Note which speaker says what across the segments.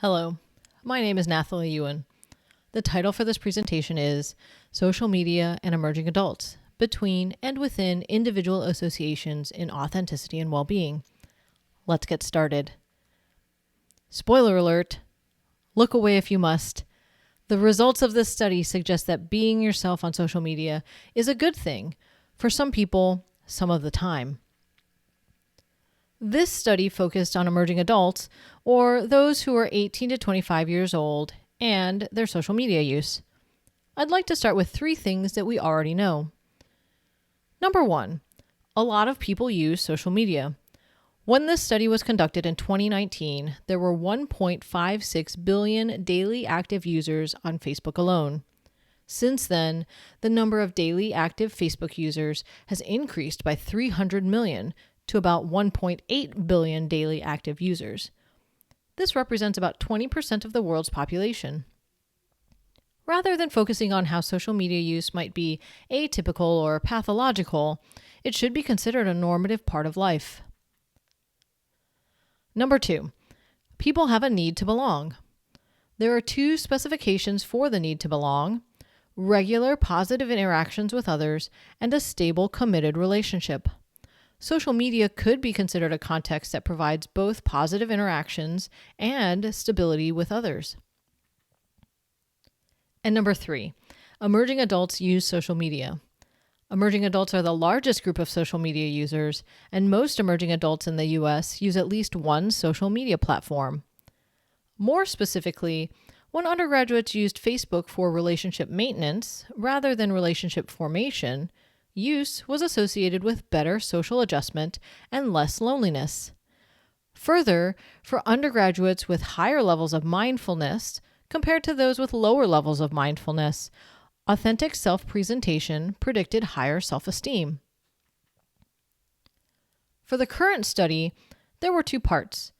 Speaker 1: Hello, my name is Nathalie Yuen. The title for this presentation is Social Media and Emerging Adults, Between and Within Individual Associations in Authenticity and Well-Being. Let's get started. Spoiler alert, look away if you must. The results of this study suggest that being yourself on social media is a good thing for some people, some of the time. This study focused on emerging adults, or those who are 18 to 25 years old, and their social media use. I'd like to start with 3 things that we already know. Number 1, a lot of people use social media. When this study was conducted in 2019, there were 1.56 billion daily active users on Facebook alone. Since then, the number of daily active Facebook users has increased by 300 million to about 1.8 billion daily active users. This represents about 20% of the world's population. Rather than focusing on how social media use might be atypical or pathological, it should be considered a normative part of life. Number 2, people have a need to belong. There are 2 specifications for the need to belong: regular positive interactions with others and a stable, committed relationship. Social media could be considered a context that provides both positive interactions and stability with others. And number 3, emerging adults use social media. Emerging adults are the largest group of social media users, and most emerging adults in the U.S. use at least one social media platform. More specifically, when undergraduates used Facebook for relationship maintenance rather than relationship formation, use was associated with better social adjustment and less loneliness. Further, for undergraduates with higher levels of mindfulness compared to those with lower levels of mindfulness, authentic self-presentation predicted higher self-esteem. For the current study, there were 2 parts.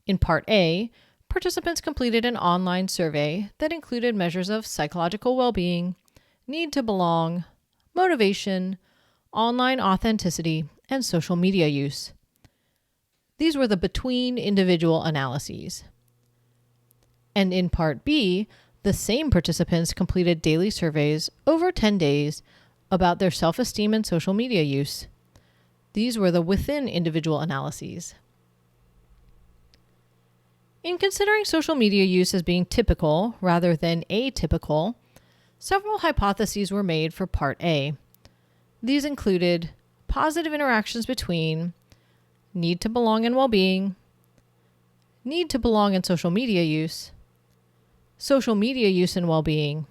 Speaker 1: In Part A, participants completed an online survey that included measures of psychological well-being, need to belong, motivation, online authenticity, and social media use. These were the between individual analyses. And in Part B, the same participants completed daily surveys over 10 days about their self-esteem and social media use. These were the within individual analyses. In considering social media use as being typical rather than atypical, several hypotheses were made for Part A. These included positive interactions between need to belong and well-being, need to belong and social media use and well-being,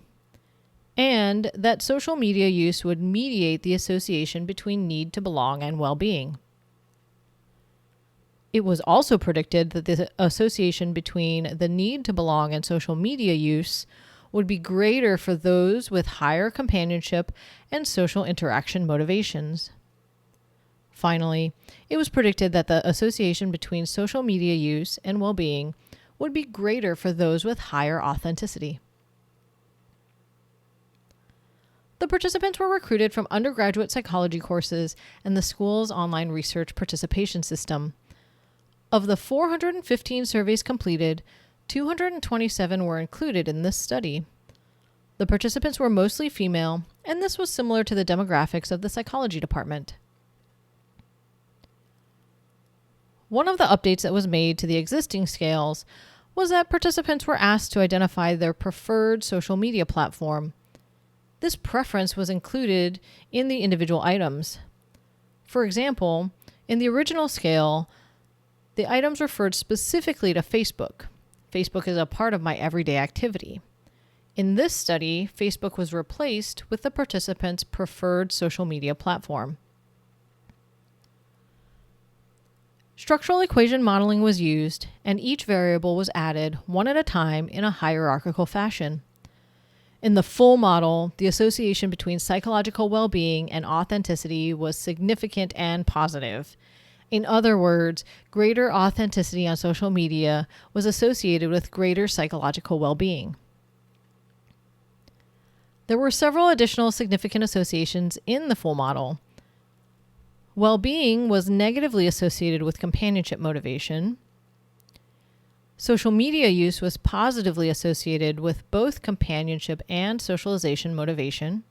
Speaker 1: and that social media use would mediate the association between need to belong and well-being. It was also predicted that the association between the need to belong and social media use would be greater for those with higher companionship and social interaction motivations. Finally, it was predicted that the association between social media use and well-being would be greater for those with higher authenticity. The participants were recruited from undergraduate psychology courses and the school's online research participation system. Of the 415 surveys completed, 227 were included in this study. The participants were mostly female, and this was similar to the demographics of the psychology department. One of the updates that was made to the existing scales was that participants were asked to identify their preferred social media platform. This preference was included in the individual items. For example, in the original scale, the items referred specifically to Facebook. Facebook is a part of my everyday activity. In this study, Facebook was replaced with the participants' preferred social media platform. Structural equation modeling was used, and each variable was added one at a time in a hierarchical fashion. In the full model, the association between psychological well-being and authenticity was significant and positive. In other words, greater authenticity on social media was associated with greater psychological well-being. There were several additional significant associations in the full model. Well-being was negatively associated with companionship motivation. Social media use was positively associated with both companionship and socialization motivation.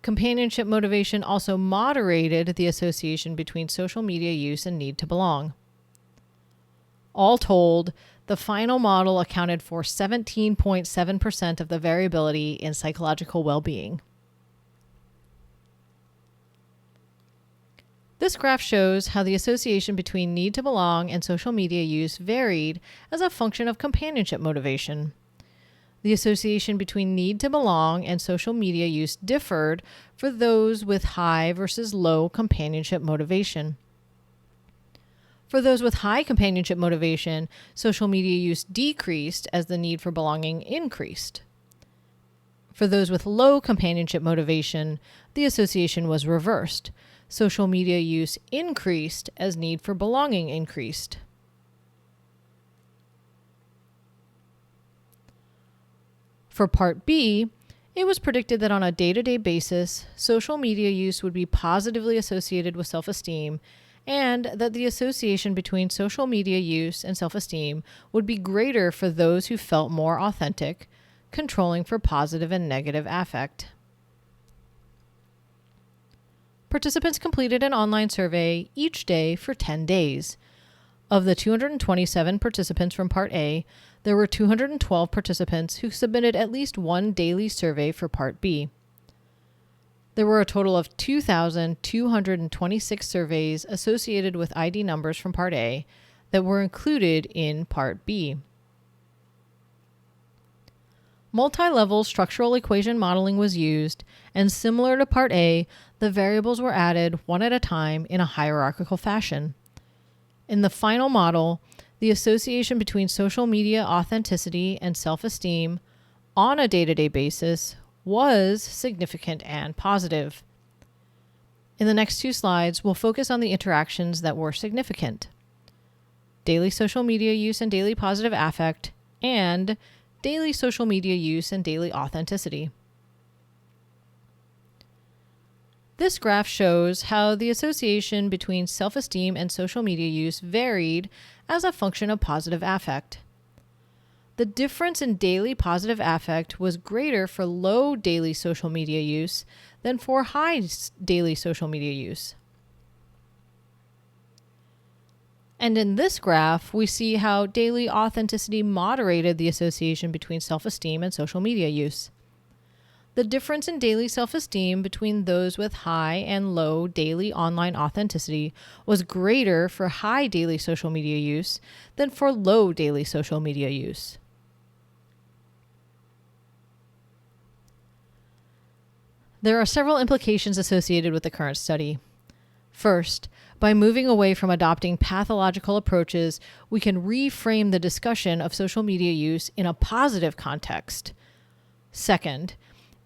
Speaker 1: Companionship motivation also moderated the association between social media use and need to belong. All told, the final model accounted for 17.7% of the variability in psychological well-being. This graph shows how the association between need to belong and social media use varied as a function of companionship motivation. The association between need to belong and social media use differed for those with high versus low companionship motivation. For those with high companionship motivation, social media use decreased as the need for belonging increased. For those with low companionship motivation, the association was reversed. Social media use increased as need for belonging increased. For Part B, it was predicted that on a day-to-day basis, social media use would be positively associated with self-esteem, and that the association between social media use and self-esteem would be greater for those who felt more authentic, controlling for positive and negative affect. Participants completed an online survey each day for 10 days. Of the 227 participants from Part A, there were 212 participants who submitted at least one daily survey for Part B. There were a total of 2,226 surveys associated with ID numbers from Part A that were included in Part B. Multi-level structural equation modeling was used, and similar to Part A, the variables were added one at a time in a hierarchical fashion. In the final model, the association between social media authenticity and self-esteem on a day-to-day basis was significant and positive. In the next two slides, we'll focus on the interactions that were significant: daily social media use and daily positive affect, and daily social media use and daily authenticity. This graph shows how the association between self-esteem and social media use varied as a function of positive affect. The difference in daily positive affect was greater for low daily social media use than for high daily social media use. And in this graph, we see how daily authenticity moderated the association between self-esteem and social media use. The difference in daily self-esteem between those with high and low daily online authenticity was greater for high daily social media use than for low daily social media use. There are several implications associated with the current study. First, by moving away from adopting pathological approaches, we can reframe the discussion of social media use in a positive context. Second,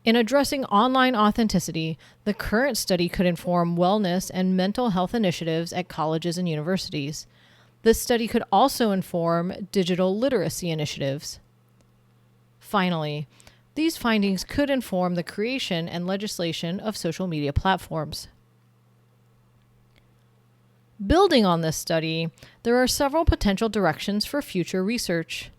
Speaker 1: in addressing online authenticity, the current study could inform wellness and mental health initiatives at colleges and universities. This study could also inform digital literacy initiatives. Finally, these findings could inform the creation and legislation of social media platforms. Building on this study, there are several potential directions for future research.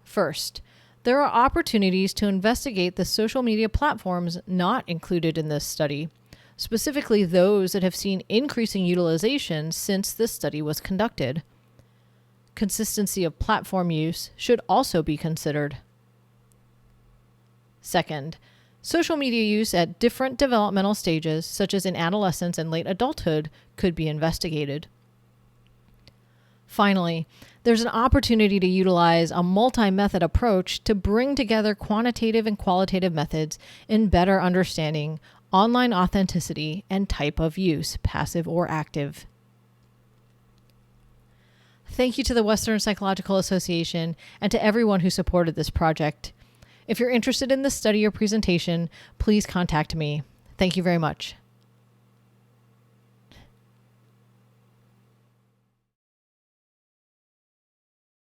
Speaker 1: First, there are opportunities to investigate the social media platforms not included in this study, specifically those that have seen increasing utilization since this study was conducted. Consistency of platform use should also be considered. Second, social media use at different developmental stages, such as in adolescence and late adulthood, could be investigated. Finally, there's an opportunity to utilize a multi-method approach to bring together quantitative and qualitative methods in better understanding online authenticity and type of use, passive or active. Thank you to the Western Psychological Association and to everyone who supported this project. If you're interested in this study or presentation, please contact me. Thank you very much.